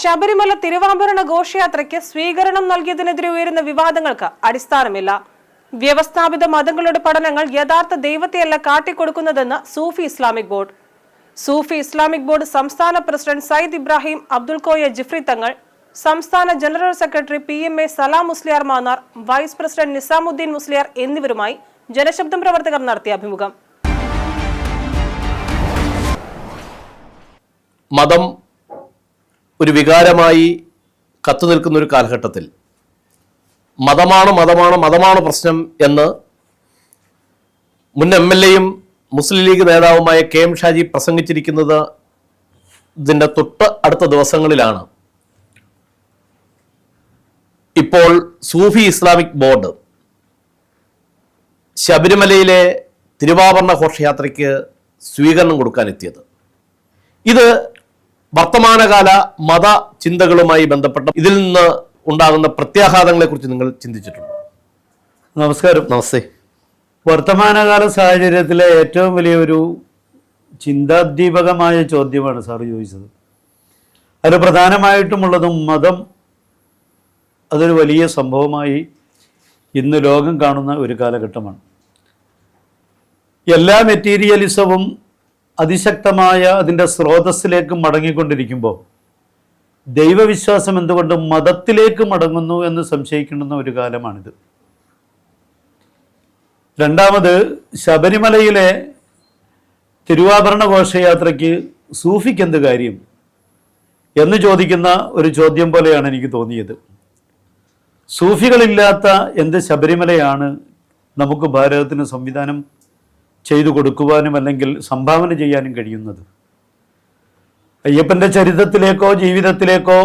ശബരിമല തിരുവാഭരണ ഘോഷയാത്രയ്ക്ക് സ്വീകരണം നൽകിയതിനെതിരെ ഉയരുന്ന വിവാദങ്ങൾക്ക് അടിസ്ഥാനമില്ല. വ്യവസ്ഥാപിത മതങ്ങളുടെ പഠനങ്ങൾ യഥാർത്ഥ ദൈവത്തെയല്ല കാട്ടിക്കൊടുക്കുന്നതെന്ന് Sufi Islamic Board. Sufi Islamic Board സംസ്ഥാന പ്രസിഡന്റ് സയ്യിദ് ഇബ്രാഹിം അബ്ദുൽ കോയ ജിഫ്രി തങ്ങൾ, സംസ്ഥാന general secretary PMA Salam Musliyar Mannar, vice president Nizamuddin Musliyar എന്നിവരുമായി ജനശബ്ദം പ്രവർത്തകർ നടത്തിയ അഭിമുഖം. മതം ഒരു വികാരമായി കത്തുനിൽക്കുന്ന ഒരു കാലഘട്ടത്തിൽ മതമാണ് പ്രശ്നം എന്ന് മുൻ MLA-യും മുസ്ലിം ലീഗ് നേതാവുമായ KM ഷാജി പ്രസംഗിച്ചിരിക്കുന്നത് ഇതിൻ്റെ തൊട്ട് അടുത്ത ദിവസങ്ങളിലാണ് ഇപ്പോൾ സൂഫി ഇസ്ലാമിക് ബോർഡ് ശബരിമലയിലെ തിരുവാഭരണ ഘോഷയാത്രയ്ക്ക് സ്വീകരണം കൊടുക്കാനെത്തിയത്. ഇത് വർത്തമാനകാല മത ചിന്തകളുമായി ബന്ധപ്പെട്ട ഇതിൽ നിന്ന് ഉണ്ടാകുന്ന പ്രത്യാഘാതങ്ങളെ കുറിച്ച് നിങ്ങൾ ചിന്തിച്ചിട്ടുണ്ടോ? നമസ്കാരം. നമസ്തേ. വർത്തമാനകാല സാഹചര്യത്തിലെ ഏറ്റവും വലിയൊരു ചിന്താദീപകമായ ചോദ്യമാണ് സാർ ചോദിച്ചത്. അതിൽ പ്രധാനമായിട്ടുമുള്ളതും മതം അതൊരു വലിയ സംഭവമായി ഇന്ന് ലോകം കാണുന്ന ഒരു കാലഘട്ടമാണ്. എല്ലാ മെറ്റീരിയലിസവും അതിശക്തമായ അതിൻ്റെ സ്രോതസ്സിലേക്ക് മടങ്ങിക്കൊണ്ടിരിക്കുമ്പോൾ ദൈവവിശ്വാസം എന്തുകൊണ്ട് മതത്തിലേക്ക് മടങ്ങുന്നു എന്ന് സംശയിക്കുന്ന ഒരു കാലമാണിത്. രണ്ടാമത്, ശബരിമലയിലെ തിരുവാഭരണ ഘോഷയാത്രയ്ക്ക് സൂഫിക്ക് എന്ത് കാര്യം എന്ന് ചോദിക്കുന്ന ഒരു ചോദ്യം പോലെയാണ് എനിക്ക് തോന്നിയത്. സൂഫികളില്ലാത്ത എന്ത് ശബരിമലയാണ് നമുക്ക് ഭാരതത്തിന് സംവിധാനം ചെയ്തു കൊടുക്കുവാനും അല്ലെങ്കിൽ സംഭാവന ചെയ്യാനും കഴിയുന്നത്? അയ്യപ്പൻ്റെ ചരിത്രത്തിലേക്കോ ജീവിതത്തിലേക്കോ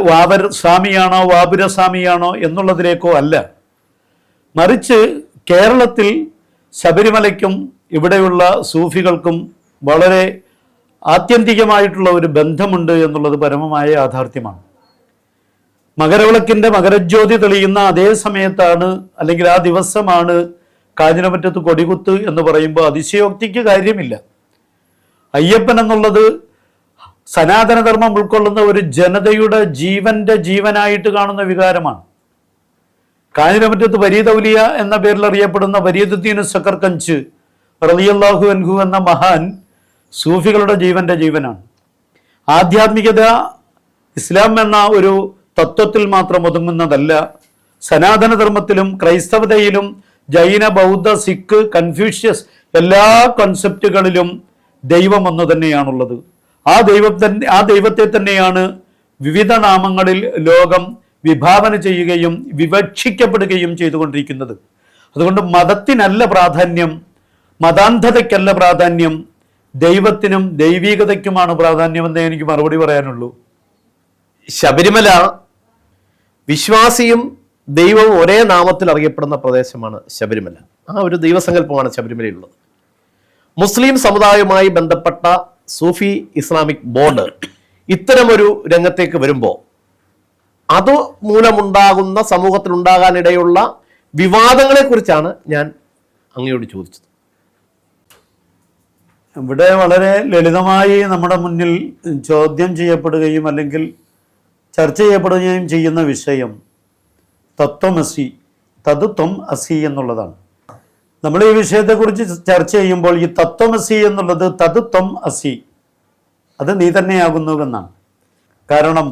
വാവർ സ്വാമിയാണോ വാപുരസ്വാമിയാണോ എന്നുള്ളതിലേക്കോ അല്ല, മറിച്ച് കേരളത്തിൽ ശബരിമലയ്ക്കും ഇവിടെയുള്ള സൂഫികൾക്കും വളരെ ആത്യന്തികമായിട്ടുള്ള ഒരു ബന്ധമുണ്ട് എന്നുള്ളത് പരമമായ യാഥാർത്ഥ്യമാണ്. മകരവിളക്കിൻ്റെ മകരജ്യോതി തെളിയുന്ന അതേ സമയത്താണ് അല്ലെങ്കിൽ ആ ദിവസമാണ് കാഞ്ഞിരമറ്റത്ത് കൊടികുത്ത് എന്ന് പറയുമ്പോൾ അതിശയോക്തിക്ക് കാര്യമില്ല. അയ്യപ്പൻ എന്നുള്ളത് സനാതനധർമ്മം ഉൾക്കൊള്ളുന്ന ഒരു ജനതയുടെ ജീവനായിട്ട് കാണുന്ന വികാരമാണ്. കാഞ്ഞിരമറ്റത്ത് വരീദൗലിയ എന്ന പേരിൽ അറിയപ്പെടുന്ന വരീദുദ്ദീൻ സക്കർകഞ്ച് റളിയല്ലാഹു അൻഹു എന്ന മഹാൻ സൂഫികളുടെ ജീവനാണ്. ആധ്യാത്മികത ഇസ്ലാം എന്ന ഒരു തത്വത്തിൽ മാത്രം ഒതുങ്ങുന്നതല്ല. സനാതനധർമ്മത്തിലും ക്രൈസ്തവതയിലും ജൈന, ബൗദ്ധ, സിഖ്, കൺഫ്യൂഷ്യസ് എല്ലാ കോൺസെപ്റ്റുകളിലും ദൈവം ഒന്ന് തന്നെയാണുള്ളത്. ആ ദൈവത്തെ തന്നെയാണ് വിവിധ നാമങ്ങളിൽ ലോകം വിഭാവന ചെയ്യുകയും വിവക്ഷിക്കപ്പെടുകയും ചെയ്തുകൊണ്ടിരിക്കുന്നത്. അതുകൊണ്ട് മതത്തിനല്ല പ്രാധാന്യം, മതാന്ധതയ്ക്കല്ല പ്രാധാന്യം, ദൈവത്തിനും ദൈവീകതയ്ക്കുമാണ് പ്രാധാന്യമെന്നേ എനിക്ക് മറുപടി പറയാനുള്ളൂ. ശബരിമല വിശ്വാസിയും ദൈവവും ഒരേ നാമത്തിൽ അറിയപ്പെടുന്ന പ്രദേശമാണ് ശബരിമല. ആ ഒരു ദൈവസങ്കല്പമാണ് ശബരിമലയിലുള്ളത്. മുസ്ലിം സമുദായവുമായി ബന്ധപ്പെട്ട സൂഫി ഇസ്ലാമിക് ബോർഡ് ഇത്തരമൊരു രംഗത്തേക്ക് വരുമ്പോൾ അത് മൂലമുണ്ടാകുന്ന സമൂഹത്തിലുണ്ടാകാനിടയുള്ള വിവാദങ്ങളെ കുറിച്ചാണ് ഞാൻ അങ്ങയോട് ചോദിച്ചത്. ഇവിടെ വളരെ ലളിതമായി നമ്മുടെ മുന്നിൽ ചോദ്യം ചെയ്യപ്പെടുകയും അല്ലെങ്കിൽ ചർച്ച ചെയ്യപ്പെടുകയും ചെയ്യുന്ന വിഷയം തത്വമസി, തതുത്വം അസി എന്നുള്ളതാണ്. നമ്മൾ ഈ വിഷയത്തെക്കുറിച്ച് ചർച്ച ചെയ്യുമ്പോൾ ഈ തത്വമസി എന്നുള്ളത് തതുത്വം അസി, അത് നീ തന്നെയാകുന്നുവെന്നാണ്. കാരണം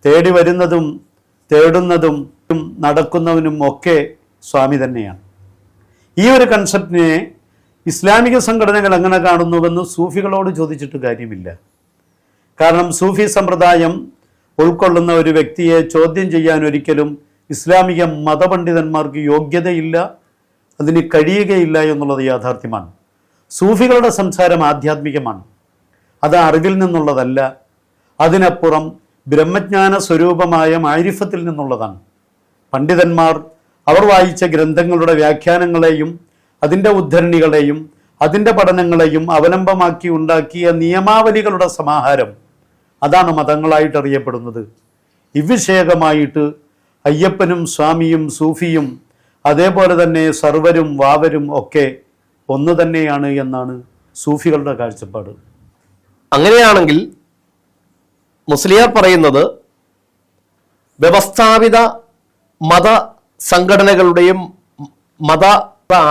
തേടി വരുന്നതും തേടുന്നതും നടക്കുന്നവനും ഒക്കെ സ്വാമി തന്നെയാണ്. ഈ ഒരു കൺസെപ്റ്റിനെ ഇസ്ലാമിക സംഘടനകൾ എങ്ങനെ കാണുന്നുവെന്ന് സൂഫികളോട് ചോദിച്ചിട്ട് കാര്യമില്ല. കാരണം സൂഫി സമ്പ്രദായം ഉൾക്കൊള്ളുന്ന ഒരു വ്യക്തിയെ ചോദ്യം ചെയ്യാൻ ഒരിക്കലും ഇസ്ലാമിക മതപണ്ഡിതന്മാർക്ക് യോഗ്യതയില്ല, അതിന് കഴിയുകയില്ല എന്നുള്ളത് യാഥാർത്ഥ്യമാണ്. സൂഫികളുടെ സംസാരം ആധ്യാത്മികമാണ്, അത് അറിവിൽ നിന്നുള്ളതല്ല, അതിനപ്പുറം ബ്രഹ്മജ്ഞാന സ്വരൂപമായ മാരിഫത്തിൽ നിന്നുള്ളതാണ്. പണ്ഡിതന്മാർ അവർ വായിച്ച ഗ്രന്ഥങ്ങളുടെ വ്യാഖ്യാനങ്ങളെയും അതിൻ്റെ ഉദ്ധരണികളെയും അതിൻ്റെ പഠനങ്ങളെയും അവലംബമാക്കി ഉണ്ടാക്കിയ നിയമാവലികളുടെ സമാഹാരം, അതാണ് മതങ്ങളായിട്ട് അറിയപ്പെടുന്നത്. ഇവിഷയകമായിട്ട് അയ്യപ്പനും സ്വാമിയും സൂഫിയും അതേപോലെ തന്നെ സർവരും വാവരും ഒക്കെ ഒന്ന് തന്നെയാണ് എന്നാണ് സൂഫികളുടെ കാഴ്ചപ്പാട്. അങ്ങനെയാണെങ്കിൽ മുസ്ലിയാർ പറയുന്നത് വ്യവസ്ഥാപിത മത സംഘടനകളുടെയും മത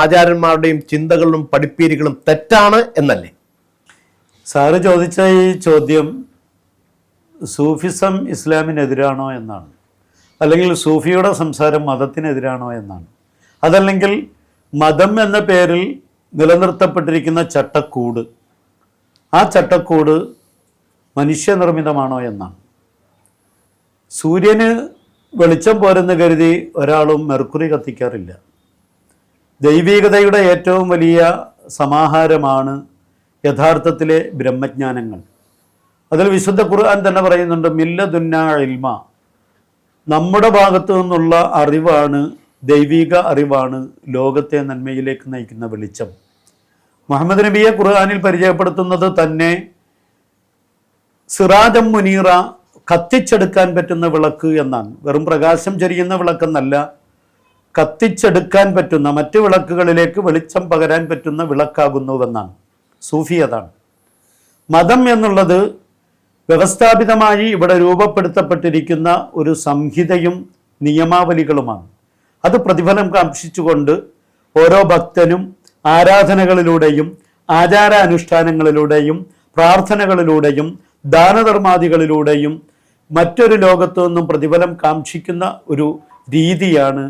ആചാര്യന്മാരുടെയും ചിന്തകളും പഠിപ്പീരുകളും തെറ്റാണ് എന്നല്ലേ? സാറ് ചോദിച്ച ഈ ചോദ്യം സൂഫിസം ഇസ്ലാമിനെതിരാണോ എന്നാണ്, അല്ലെങ്കിൽ സൂഫിയുടെ സംസാരം മതത്തിനെതിരാണോ എന്നാണ്. അതല്ലെങ്കിൽ മതം എന്ന പേരിൽ നിലനിർത്തപ്പെട്ടിരിക്കുന്ന ചട്ടക്കൂട്, ആ ചട്ടക്കൂട് മനുഷ്യനിർമ്മിതമാണോ എന്നാണ്. സൂര്യന് വെളിച്ചം പോരെന്ന് കരുതി ഒരാളും മെർക്കുറി കത്തിക്കാറില്ല. ദൈവികതയുടെ ഏറ്റവും വലിയ സമാഹാരമാണ് യഥാർത്ഥത്തിലെ ബ്രഹ്മജ്ഞാനങ്ങൾ. അതിൽ വിശുദ്ധ ഖുർആൻ തന്നെ പറയുന്നുണ്ട്, മില്ലദുന്ന ഇൽമ, നമ്മുടെ ഭാഗത്തു നിന്നുള്ള അറിവാണ്, ദൈവിക അറിവാണ് ലോകത്തെ നന്മയിലേക്ക് നയിക്കുന്ന വെളിച്ചം. മുഹമ്മദ് നബിയെ ഖുർആനിൽ പരിചയപ്പെടുത്തുന്നത് തന്നെ സിറാജം മുനീറ, കത്തിച്ചെടുക്കാൻ പറ്റുന്ന വിളക്ക് എന്നാണ്. വെറും പ്രകാശം ചൊരിയുന്ന വിളക്കെന്നല്ല, കത്തിച്ചെടുക്കാൻ പറ്റുന്ന, മറ്റ് വിളക്കുകളിലേക്ക് വെളിച്ചം പകരാൻ പറ്റുന്ന വിളക്കാകുന്നുവെന്നാണ്. സൂഫി അതാണ്. മതം എന്നുള്ളത് വ്യവസ്ഥാപിതമായി ഇവിടെ രൂപപ്പെടുത്തപ്പെട്ടിരിക്കുന്ന ഒരു സംഹിതയും നിയമാവലികളുമാണ്. അത് പ്രതിഫലം കാക്ഷിച്ചുകൊണ്ട് ഓരോ ഭക്തനും ആരാധനകളിലൂടെയും ആചാരാനുഷ്ഠാനങ്ങളിലൂടെയും പ്രാർത്ഥനകളിലൂടെയും ദാനധർമാദികളിലൂടെയും മറ്റൊരു ലോകത്തു നിന്നും പ്രതിഫലം കാക്ഷിക്കുന്ന ഒരു രീതിയാണ്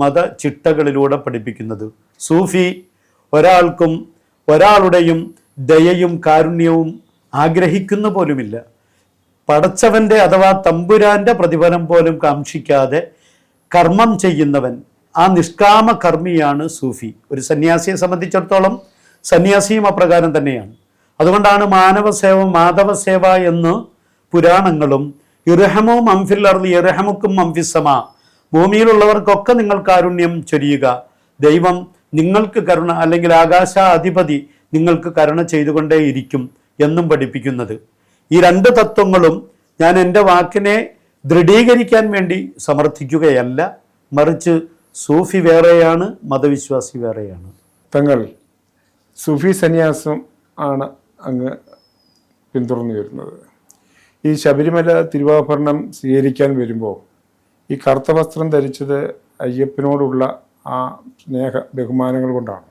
മതചിട്ടകളിലൂടെ പഠിപ്പിക്കുന്നത്. സൂഫി ഒരാൾക്കും ഒരാളുടെയും ദയയും കാരുണ്യവും ആഗ്രഹിക്കുന്ന പോലുമില്ല. പടച്ചവൻ്റെ അഥവാ തമ്പുരാൻ്റെ പ്രതിഫലം പോലും കാക്ഷിക്കാതെ കർമ്മം ചെയ്യുന്നവൻ, ആ നിഷ്കാമ കർമ്മിയാണ് സൂഫി. ഒരു സന്യാസിയെ സംബന്ധിച്ചിടത്തോളം സന്യാസിയും അപ്രകാരം തന്നെയാണ്. അതുകൊണ്ടാണ് മാനവസേവ മാധവസേവ എന്ന് പുരാണങ്ങളും ഇർഹമോ മംഫിൽ അർളി ഇർഹമുക്കും മംഫിസമ, ഭൂമിയിലുള്ളവർക്കൊക്കെ നിങ്ങൾ കാരുണ്യം ചൊരിയുക, ദൈവം നിങ്ങൾക്ക് കരുണ, അല്ലെങ്കിൽ ആകാശാധിപതി നിങ്ങൾക്ക് കരുണ ചെയ്തുകൊണ്ടേയിരിക്കും എന്നും പഠിപ്പിക്കുന്നത്. ഈ രണ്ട് തത്വങ്ങളും ഞാൻ എൻ്റെ വാക്കിനെ ദൃഢീകരിക്കാൻ വേണ്ടി സമർത്ഥിക്കുകയല്ല, മറിച്ച് സൂഫി വേറെയാണ്, മതവിശ്വാസി വേറെയാണ്. തങ്ങൾ സൂഫി സന്യാസം ആണ് അങ്ങ് പിന്തുടർന്നു വരുന്നത്. ഈ ശബരിമല തിരുവാഭരണം സ്വീകരിക്കാൻ വരുമ്പോൾ ഈ കറുത്ത വസ്ത്രം ധരിച്ചത് അയ്യപ്പനോടുള്ള ആ സ്നേഹ ബഹുമാനങ്ങൾ കൊണ്ടാണ്.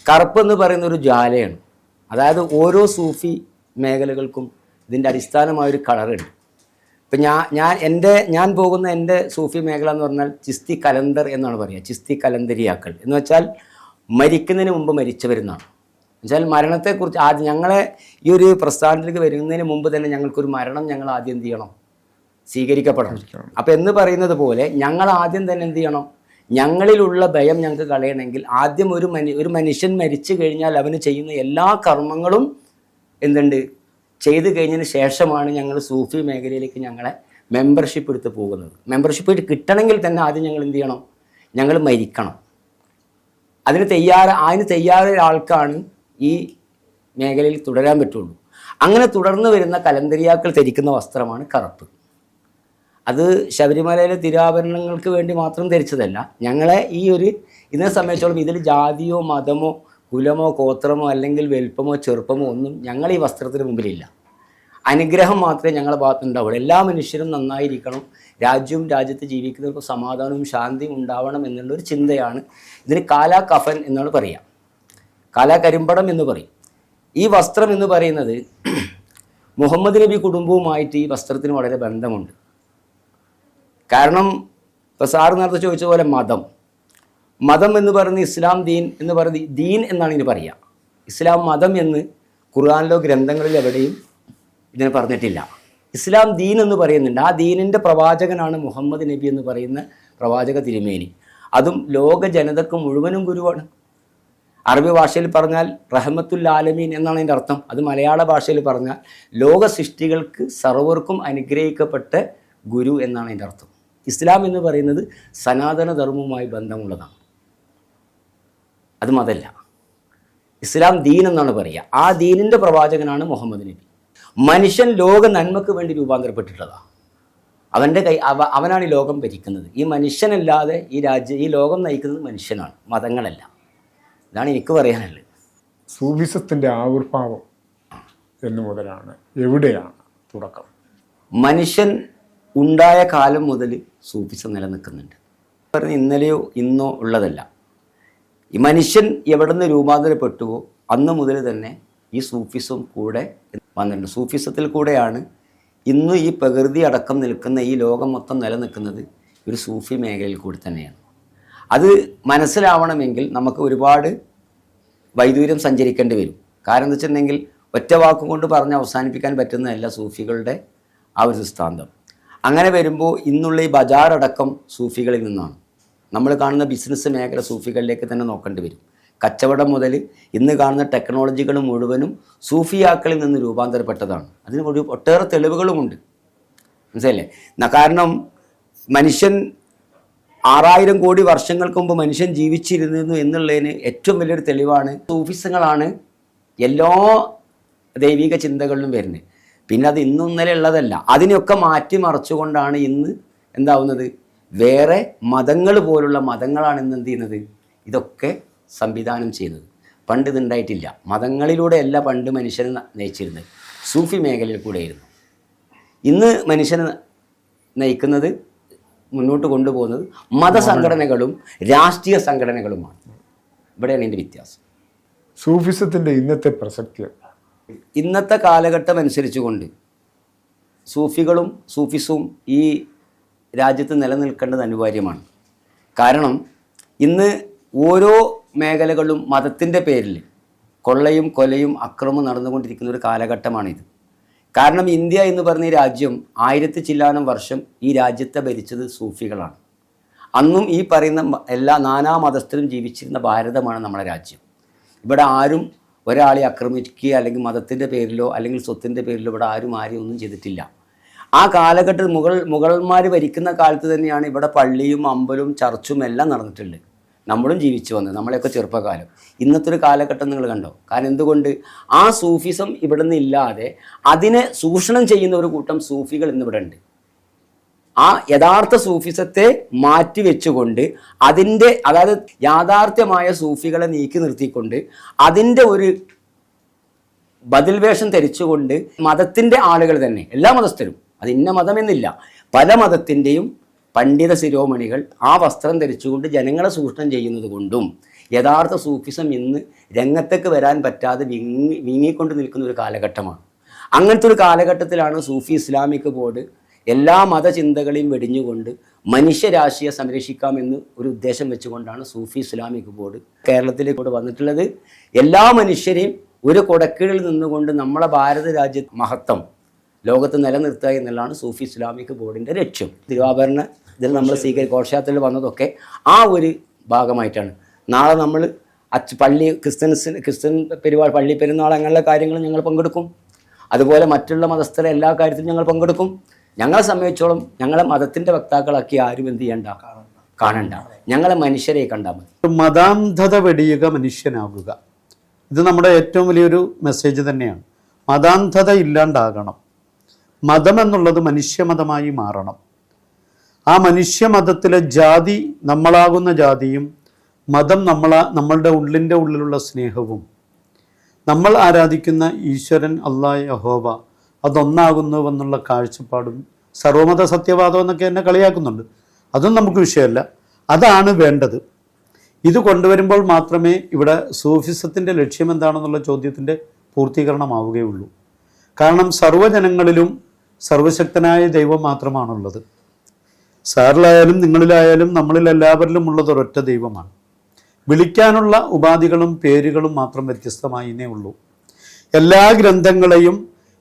കറുപ്പ് എന്ന് പറയുന്ന ഒരു ജ്വാലയാണ്. അതായത് ഓരോ സൂഫി മേഖലകൾക്കും ഇതിൻ്റെ അടിസ്ഥാനമായൊരു കളറുണ്ട്. ഇപ്പം ഞാൻ പോകുന്ന എൻ്റെ സൂഫി മേഖല എന്ന് പറഞ്ഞാൽ ചിസ്തി കലന്തർ എന്നാണ് പറയുക. ചിസ്തി കലന്തരിയാക്കൾ എന്ന് വെച്ചാൽ മരിക്കുന്നതിന് മുമ്പ് മരിച്ചവരെന്നാണ്. എന്നുവെച്ചാൽ മരണത്തെക്കുറിച്ച് ആദ്യം ഞങ്ങളെ ഈ ഒരു പ്രസ്ഥാനത്തിലേക്ക് വരുന്നതിന് മുമ്പ് തന്നെ ഞങ്ങൾക്കൊരു മരണം ഞങ്ങൾ ആദ്യം എന്ത് ചെയ്യണം, സ്വീകരിക്കപ്പെടണം. അപ്പം എന്ന് പറയുന്നത് പോലെ ഞങ്ങൾ ആദ്യം തന്നെ എന്ത് ചെയ്യണം, ഞങ്ങളിലുള്ള ഭയം ഞങ്ങൾക്ക് കളയണമെങ്കിൽ ആദ്യം ഒരു മനുഷ്യൻ മരിച്ചു കഴിഞ്ഞാൽ അവന് ചെയ്യുന്ന എല്ലാ കർമ്മങ്ങളും എന്തുണ്ട് ചെയ്തു കഴിഞ്ഞതിന് ശേഷമാണ് ഞങ്ങൾ സൂഫി മേഖലയിലേക്ക് ഞങ്ങളെ മെമ്പർഷിപ്പ് എടുത്ത് പോകുന്നത്. മെമ്പർഷിപ്പ് കിട്ടണമെങ്കിൽ തന്നെ ആദ്യം ഞങ്ങൾ എന്ത് ചെയ്യണം, ഞങ്ങൾ മരിക്കണം. അതിന് തയ്യാറായ ആൾക്കാണ് ഈ മേഖലയിൽ തുടരാൻ പറ്റുള്ളൂ. അങ്ങനെ തുടർന്ന് വരുന്ന കലന്തരിയാക്കൾ ധരിക്കുന്ന വസ്ത്രമാണ് കറുപ്പ്. അത് ശബരിമലയിലെ തിരുവാഭരണങ്ങൾക്ക് വേണ്ടി മാത്രം ധരിച്ചതല്ല. ഞങ്ങളെ ഇതിനെ സംബന്ധിച്ചോളം ഇതിൽ ജാതിയോ മതമോ കുലമോ ഗോത്രമോ അല്ലെങ്കിൽ വലുപ്പമോ ചെറുപ്പമോ ഒന്നും ഞങ്ങൾ ഈ വസ്ത്രത്തിന് മുമ്പിലില്ല. അനുഗ്രഹം മാത്രമേ ഞങ്ങളുടെ ഭാഗത്തുണ്ടാവുള്ളൂ. എല്ലാ മനുഷ്യരും നന്നായിരിക്കണം, രാജ്യത്ത് ജീവിക്കുന്നവർക്ക് സമാധാനവും ശാന്തിയും ഉണ്ടാവണം എന്നുള്ളൊരു ചിന്തയാണ്. ഇതിന് കാലാ കഫൻ എന്നാണ് പറയുക, കാലാ കരിമ്പടം എന്ന് പറയും. ഈ വസ്ത്രം എന്ന് പറയുന്നത് മുഹമ്മദ് നബി കുടുംബവുമായിട്ട് ഈ വസ്ത്രത്തിന് വളരെ ബന്ധമുണ്ട്. കാരണം ഇപ്പോൾ സാറ് നേരത്തെ ചോദിച്ച പോലെ മതം എന്ന് പറയുന്നത് ഇസ്ലാം ദീൻ എന്ന് പറയുന്നത് ദീൻ എന്നാണ് ഇതിന് പറയുക. ഇസ്ലാം മതം എന്ന് ഖുർആനിലോ ഗ്രന്ഥങ്ങളിൽ എവിടെയും ഇതിനെ പറഞ്ഞിട്ടില്ല. ഇസ്ലാം ദീൻ എന്ന് പറയുന്നുണ്ട്. ആ ദീനിൻ്റെ പ്രവാചകനാണ് മുഹമ്മദ് നബി എന്ന് പറയുന്ന പ്രവാചക തിരുമേനി. അതും ലോക ജനതക്ക് മുഴുവനും ഗുരുവാണ്. അറബി ഭാഷയിൽ പറഞ്ഞാൽ റഹ്മത്തുൽ ആലമീൻ എന്നാണ് അതിൻ്റെ അർത്ഥം. അത് മലയാള ഭാഷയിൽ പറഞ്ഞാൽ ലോക സൃഷ്ടികൾക്ക് സർവർക്കും അനുഗ്രഹിക്കപ്പെട്ട ഗുരു എന്നാണ് അതിൻ്റെ അർത്ഥം. ഇസ്ലാം എന്ന് പറയുന്നത് സനാതന ധർമ്മവുമായി ബന്ധമുള്ളതാണ്, അത് മതമല്ല. ഇസ്ലാം ദീൻ എന്നാണ് പറയുക. ആ ദീനിൻ്റെ പ്രവാചകനാണ് മുഹമ്മദ് നബി. മനുഷ്യൻ ലോക നന്മക്ക് വേണ്ടി രൂപാന്തരപ്പെട്ടിട്ടുള്ളതാണ്. അവനാണ് ഈ ലോകം ഭരിക്കുന്നത്. ഈ മനുഷ്യനല്ലാതെ ഈ ലോകം നയിക്കുന്നത് മനുഷ്യനാണ്, മതങ്ങളല്ല. ഇതാണ് എനിക്ക് പറയാനുള്ളത്. സൂഫിസത്തിൻ്റെ ആവിർഭാവം എന്നു മുതലാണ്, എവിടെയാണ് തുടക്കം? മനുഷ്യൻ ഉണ്ടായ കാലം മുതൽ സൂഫിസം നിലനിൽക്കുന്നുണ്ട്. പറഞ്ഞ ഇന്നലെയോ ഇന്നോ ഉള്ളതല്ല. ഈ മനുഷ്യൻ എവിടെ നിന്ന് രൂപാന്തരപ്പെട്ടുവോ അന്ന് മുതൽ തന്നെ ഈ സൂഫിസം കൂടെ വന്നിട്ടുണ്ട്. സൂഫിസത്തിൽ കൂടെയാണ് ഇന്ന് ഈ പ്രകൃതി അടക്കം നിൽക്കുന്ന ഈ ലോകം മൊത്തം നിലനിൽക്കുന്നത് ഒരു സൂഫി മേഖലയിൽ കൂടി തന്നെയാണ്. അത് മനസ്സിലാവണമെങ്കിൽ നമുക്ക് ഒരുപാട് വൈദൂര്യം സഞ്ചരിക്കേണ്ടി വരും. കാരണം എന്താ വെച്ചിട്ടുണ്ടെങ്കിൽ ഒറ്റ വാക്കുകൊണ്ട് പറഞ്ഞ് അവസാനിപ്പിക്കാൻ പറ്റുന്നതല്ല സൂഫികളുടെ ആ ഒരു സിദ്ധാന്തം. അങ്ങനെ വരുമ്പോൾ ഇന്നുള്ള ഈ ബജാർ അടക്കം സൂഫികളിൽ നിന്നാണ്. നമ്മൾ കാണുന്ന ബിസിനസ് മേഖല സൂഫികളിലേക്ക് തന്നെ നോക്കേണ്ടി വരും. കച്ചവടം മുതൽ ഇന്ന് കാണുന്ന ടെക്നോളജികൾ മുഴുവനും സൂഫിയാക്കളിൽ നിന്ന് രൂപാന്തരപ്പെട്ടതാണ്. അതിന് ഒട്ടേറെ തെളിവുകളുമുണ്ട്, മനസ്സിലല്ലേ? കാരണം മനുഷ്യൻ 6000 കോടി വർഷങ്ങൾക്ക് മുമ്പ് മനുഷ്യൻ ജീവിച്ചിരുന്നു എന്നുള്ളതിന് ഏറ്റവും വലിയൊരു തെളിവാണ് സൂഫിസങ്ങളാണ് എല്ലാ ദൈവിക ചിന്തകളിലും വരുന്നത്. പിന്നെ അത് ഇന്നും ഇന്നലെ ഉള്ളതല്ല. അതിനെയൊക്കെ മാറ്റിമറിച്ചുകൊണ്ടാണ് ഇന്ന് എന്താവുന്നത്, വേറെ മതങ്ങൾ പോലുള്ള മതങ്ങളാണ് ഇന്ന് എന്ത് ചെയ്യുന്നത്, ഇതൊക്കെ സംവിധാനം ചെയ്യുന്നത്. പണ്ട് ഇതുണ്ടായിട്ടില്ല. മതങ്ങളിലൂടെയല്ല പണ്ട് മനുഷ്യനെ നയിച്ചിരുന്നത്, സൂഫി മേഖലയിൽ കൂടെയായിരുന്നു. ഇന്ന് മനുഷ്യനെ നയിക്കുന്നത്, മുന്നോട്ട് കൊണ്ടുപോകുന്നത് മതസംഘടനകളും രാഷ്ട്രീയ സംഘടനകളുമാണ്. ഇവിടെയാണ് ഇതിൻ്റെ വ്യത്യാസം. സൂഫിസത്തിൻ്റെ ഇന്നത്തെ പ്രസക്തി ഇന്നത്തെ കാലഘട്ടം അനുസരിച്ചുകൊണ്ട് സൂഫികളും സൂഫിസവും ഈ രാജ്യത്ത് നിലനിൽക്കേണ്ടത് അനിവാര്യമാണ്. കാരണം ഇന്ന് ഓരോ മേഖലകളിലും മതത്തിൻ്റെ പേരിൽ കൊള്ളയും കൊലയും അക്രമവും നടന്നുകൊണ്ടിരിക്കുന്ന ഒരു കാലഘട്ടമാണിത്. കാരണം ഇന്ത്യ എന്ന് പറഞ്ഞ ഈ രാജ്യം 1000 ചില്ലാനം വർഷം ഈ രാജ്യത്തെ ഭരിച്ചത് സൂഫികളാണ്. അന്നും ഈ പറയുന്ന എല്ലാ നാനാ മതസ്ഥരും ജീവിച്ചിരുന്ന ഭാരതമാണ് നമ്മുടെ രാജ്യം. ഇവിടെ ആരും ഒരാളെ ആക്രമിക്കുക അല്ലെങ്കിൽ മതത്തിൻ്റെ പേരിലോ അല്ലെങ്കിൽ സ്വത്തിൻ്റെ പേരിലോ ഇവിടെ ആരും ഒന്നും ചെയ്തിട്ടില്ല. ആ കാലഘട്ടത്തിൽ മുഗളന്മാർ ഭരിക്കുന്ന കാലത്ത് തന്നെയാണ് ഇവിടെ പള്ളിയും അമ്പലവും ചർച്ചും എല്ലാം നടന്നിട്ടുള്ളത്. നമ്മളും ജീവിച്ചു വന്നത്, നമ്മളെയൊക്കെ ചെറുപ്പകാലം. ഇന്നത്തെ ഒരു കാലഘട്ടം നിങ്ങൾ കണ്ടോ? കാരണം എന്തുകൊണ്ട്? ആ സൂഫിസം ഇവിടെ നിന്ന് ഇല്ലാതെ അതിനെ ചൂഷണം ചെയ്യുന്ന ഒരു കൂട്ടം സൂഫികൾ ഇന്നിവിടെ ഉണ്ട്. ആ യഥാർത്ഥ സൂഫിസത്തെ മാറ്റി വെച്ചുകൊണ്ട് അതിൻ്റെ, അതായത് യാഥാർത്ഥ്യമായ സൂഫികളെ നീക്കി നിർത്തിക്കൊണ്ട് അതിൻ്റെ ഒരു ബദൽ വേഷം ധരിച്ചുകൊണ്ട് മതത്തിൻ്റെ ആളുകൾ തന്നെ, എല്ലാ മതസ്ഥരും, അത് ഇന്ന മതമെന്നില്ല, പല മതത്തിൻ്റെയും പണ്ഡിത ശിരോമണികൾ ആ വസ്ത്രം ധരിച്ചുകൊണ്ട് ജനങ്ങളെ ചൂഷണം ചെയ്യുന്നത് കൊണ്ടും യഥാർത്ഥ സൂഫിസം ഇന്ന് രംഗത്തേക്ക് വരാൻ പറ്റാതെ വിങ്ങിക്കൊണ്ട് നിൽക്കുന്ന ഒരു കാലഘട്ടമാണ്. അങ്ങനത്തെ ഒരു കാലഘട്ടത്തിലാണ് സൂഫി ഇസ്ലാമിക് ബോർഡ് എല്ലാ മതചിന്തകളെയും വെടിഞ്ഞുകൊണ്ട് മനുഷ്യരാശിയെ സംരക്ഷിക്കാമെന്ന് ഒരു ഉദ്ദേശം വെച്ചുകൊണ്ടാണ് സൂഫി ഇസ്ലാമിക് ബോർഡ് കേരളത്തിലേക്ക് കൂടെ വന്നിട്ടുള്ളത്. എല്ലാ മനുഷ്യരെയും ഒരു കൊടക്കീഴിൽ നിന്നുകൊണ്ട് നമ്മളെ ഭാരത രാജ്യ മഹത്വം ലോകത്ത് നിലനിർത്തുക എന്നുള്ളതാണ് സൂഫി ഇസ്ലാമിക് ബോർഡിൻ്റെ ലക്ഷ്യം. തിരുവാഭരണ ഇതിൽ നമ്മൾ ഘോഷയാത്രയിൽ വന്നതൊക്കെ ആ ഒരു ഭാഗമായിട്ടാണ്. നാളെ നമ്മൾ ക്രിസ്ത്യൻ പള്ളി പെരുന്നാൾ അങ്ങനെയുള്ള കാര്യങ്ങൾ ഞങ്ങൾ പങ്കെടുക്കും. അതുപോലെ മറ്റുള്ള മതസ്ഥരെ എല്ലാ കാര്യത്തിലും ഞങ്ങൾ പങ്കെടുക്കും. ഞങ്ങളെ സംബന്ധിച്ചോളം ഞങ്ങളെ മതത്തിൻ്റെ വക്താക്കളാക്കി ആരും എന്ത് ചെയ്യണ്ട, കാണണ്ട. ഞങ്ങളെ മനുഷ്യരെ കണ്ടാൽ മതി. മതാന്ധത വെടിയുക, മനുഷ്യനാകുക. ഇത് നമ്മുടെ ഏറ്റവും വലിയൊരു മെസ്സേജ് തന്നെയാണ്. മതാന്ധത ഇല്ലാണ്ടാകണം. മതം എന്നുള്ളത് മനുഷ്യമതമായി മാറണം. ആ മനുഷ്യമതത്തിലെ ജാതി നമ്മളാകുന്ന ജാതിയും മതം നമ്മളുടെ ഉള്ളിലുള്ള സ്നേഹവും നമ്മൾ ആരാധിക്കുന്ന ഈശ്വരൻ അല്ലാഹ് യഹോവ അതൊന്നാകുന്നുവെന്നുള്ള കാഴ്ചപ്പാടും സർവമത സത്യവാദം എന്നൊക്കെ എന്നെ കളിയാക്കുന്നുണ്ട്. അതൊന്നും നമുക്ക് വിഷയമല്ല. അതാണ് വേണ്ടത്. ഇത് കൊണ്ടുവരുമ്പോൾ മാത്രമേ ഇവിടെ സൂഫിസത്തിൻ്റെ ലക്ഷ്യം എന്താണെന്നുള്ള ചോദ്യത്തിൻ്റെ പൂർത്തീകരണമാവുകയുള്ളൂ. കാരണം സർവ്വജനങ്ങളിലും സർവശക്തനായ ദൈവം മാത്രമാണുള്ളത്. സാറിലായാലും നിങ്ങളിലായാലും നമ്മളിലെല്ലാവരിലും ഉള്ളത് ഒരൊറ്റ ദൈവമാണ്. വിളിക്കാനുള്ള ഉപാധികളും പേരുകളും മാത്രം വ്യത്യസ്തമായിനേ ഉള്ളൂ. എല്ലാ ഗ്രന്ഥങ്ങളെയും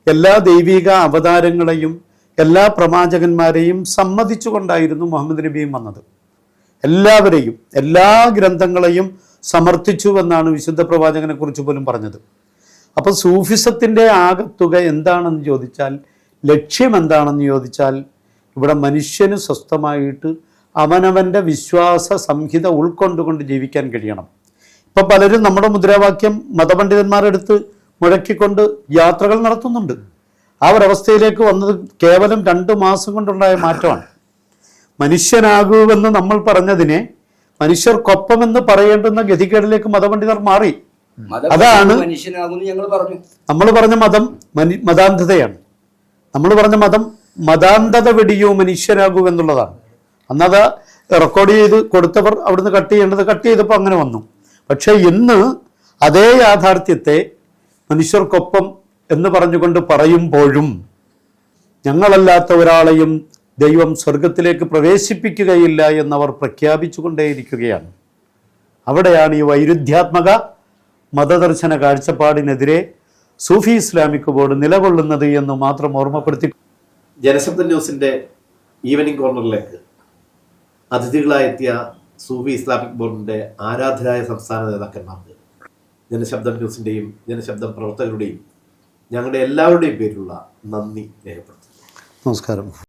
എല്ലാ ദൈവിക അവതാരങ്ങളെയും എല്ലാ പ്രവാചകന്മാരെയും സമ്മതിച്ചുകൊണ്ടായിരുന്നു മുഹമ്മദ് നബിയും വന്നത്. എല്ലാവരെയും എല്ലാ ഗ്രന്ഥങ്ങളെയും സമർത്ഥിച്ചു എന്നാണ് വിശുദ്ധ പ്രവാചകനെ കുറിച്ച് പോലും പറഞ്ഞത്. അപ്പോൾ സൂഫിസത്തിൻ്റെ ആകത്തുക എന്താണെന്ന് ചോദിച്ചാൽ, ലക്ഷ്യം എന്താണെന്ന് ചോദിച്ചാൽ, ഇവിടെ മനുഷ്യന് സ്വസ്ഥമായിട്ട് അവനവൻ്റെ വിശ്വാസ സംഹിത ഉൾക്കൊണ്ടുകൊണ്ട് ജീവിക്കാൻ കഴിയണം. ഇപ്പം പലരും നമ്മുടെ മുദ്രാവാക്യം മതപണ്ഡിതന്മാരെടുത്ത് മുഴക്കിക്കൊണ്ട് യാത്രകൾ നടത്തുന്നുണ്ട്. ആ ഒരവസ്ഥയിലേക്ക് വന്നത് കേവലം 2 മാസം കൊണ്ടുണ്ടായ മാറ്റമാണ്. മനുഷ്യനാകൂവെന്ന് നമ്മൾ പറഞ്ഞതിനെ മനുഷ്യർക്കൊപ്പമെന്ന് പറയേണ്ടുന്ന ഗതികേടിലേക്ക് മതപണ്ഡിതർ മാറി. അതാണ് നമ്മൾ പറഞ്ഞ മതം മതാന്ധതയാണ്. നമ്മൾ പറഞ്ഞ മതം മതാന്ധത വെടിയോ മനുഷ്യരാകൂ എന്നുള്ളതാണ്. അന്നത് റെക്കോർഡ് ചെയ്ത് കൊടുത്തവർ അവിടുന്ന് കട്ട് ചെയ്യേണ്ടത് കട്ട് ചെയ്തപ്പോൾ അങ്ങനെ വന്നു. പക്ഷേ ഇന്ന് അതേ യാഥാർത്ഥ്യത്തെ മനുഷ്യർക്കൊപ്പം എന്ന് പറഞ്ഞുകൊണ്ട് പറയുമ്പോഴും ഞങ്ങളല്ലാത്ത ഒരാളെയും ദൈവം സ്വർഗത്തിലേക്ക് പ്രവേശിപ്പിക്കുകയില്ല എന്നവർ പ്രഖ്യാപിച്ചുകൊണ്ടേയിരിക്കുകയാണ്. അവിടെയാണ് ഈ വൈരുദ്ധ്യാത്മക മതദർശന കാഴ്ചപ്പാടിനെതിരെ സൂഫി ഇസ്ലാമിക് ബോർഡ് നിലകൊള്ളുന്നത് എന്ന് മാത്രം ഓർമ്മപ്പെടുത്തി. ജനശബ്ദ ന്യൂസിന്റെ ഈവനിംഗ് കോർണറിലേക്ക് അതിഥികളായെത്തിയ സൂഫി ഇസ്ലാമിക് ബോർഡിന്റെ ആരാധരായ സംസ്ഥാന നേതാക്കന്മാർക്ക് ജനശബ്ദം ന്യൂസിന്റെയും ജനശബ്ദം പ്രവർത്തകരുടെയും ഞങ്ങളുടെ എല്ലാവരുടെയും പേരിലുള്ള നന്ദി രേഖപ്പെടുത്തുന്നു. നമസ്കാരം.